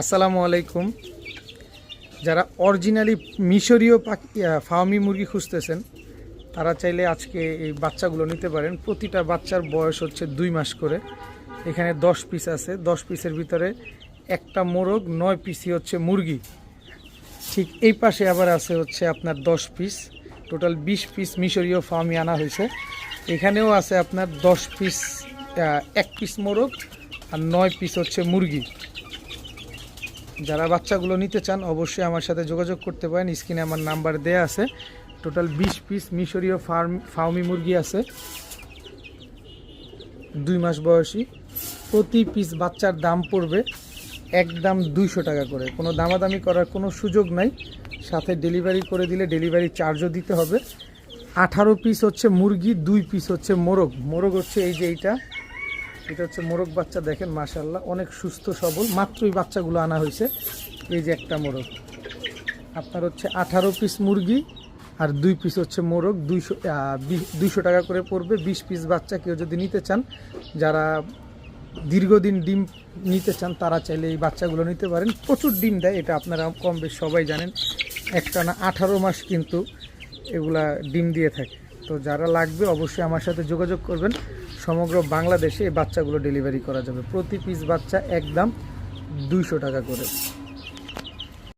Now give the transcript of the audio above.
আসসালামু আলাইকুম। যারা অরিজিনালি মিশরীয় ফার্মি মুরগি খুঁজতেছেন তারা চাইলে আজকে এই বাচ্চাগুলো নিতে পারেন। প্রতিটা বাচ্চার বয়স হচ্ছে 2 মাস করে। এখানে 10 পিস আছে। 10 পিসের ভিতরে একটা মোরগ, 9 পিসই হচ্ছে মুরগি। ঠিক এই পাশে আবার আছে হচ্ছে আপনার 10 পিস, টোটাল 20 পিস মিশরীয় ফার্মি আনা হয়েছে। এখানেও আছে আপনার 10 পিস, 1 পিস মোরগ আর 9 পিস হচ্ছে মুরগি। যারা বাচ্চাগুলো নিতে চান অবশ্যই আমার সাথে যোগাযোগ করতে পারেন। স্ক্রিনে আমার নাম্বার দেয়া আছে। টোটাল 20 পিস মিশরীয় ফার্মি মুরগি আছে, 2 মাস বয়সী। প্রতি পিস বাচ্চার দাম পড়বে একদম 200 টাকা করে। কোনো দামাদামি করার কোনো সুযোগ নাই। সাথে ডেলিভারি করে দিলে ডেলিভারি চার্জও দিতে হবে। 18 পিস হচ্ছে মুরগি, 2 পিস হচ্ছে মোরগ। মোরগ হচ্ছে এই যে এটা হচ্ছে মোরগ বাচ্চা। দেখেন মাশাআল্লাহ অনেক সুস্থ সবল, মাত্রই বাচ্চাগুলো আনা হয়েছে। এই যে একটা মোরগ। আপনার হচ্ছে 18 পিস মুরগি আর 2 পিস হচ্ছে মোরগ, 200 টাকা করে পড়বে। 20 পিস বাচ্চা কেউ যদি নিতে চান, যারা দীর্ঘদিন ডিম নিতে চান তারা চাইলে এই বাচ্চাগুলো নিতে পারেন। প্রচুর ডিম দেয়, এটা আপনারা কম বেশ সবাই জানেন। একটানা 18 মাস কিন্তু এগুলা ডিম দিয়ে থাকে। তো যারা লাগবে অবশ্যই আমার সাথে যোগাযোগ করবেন। সমগ্র বাংলাদেশে এই বাচ্চাগুলো ডেলিভারি করা যাবে। প্রতি পিস বাচ্চা একদম 200 টাকা করে।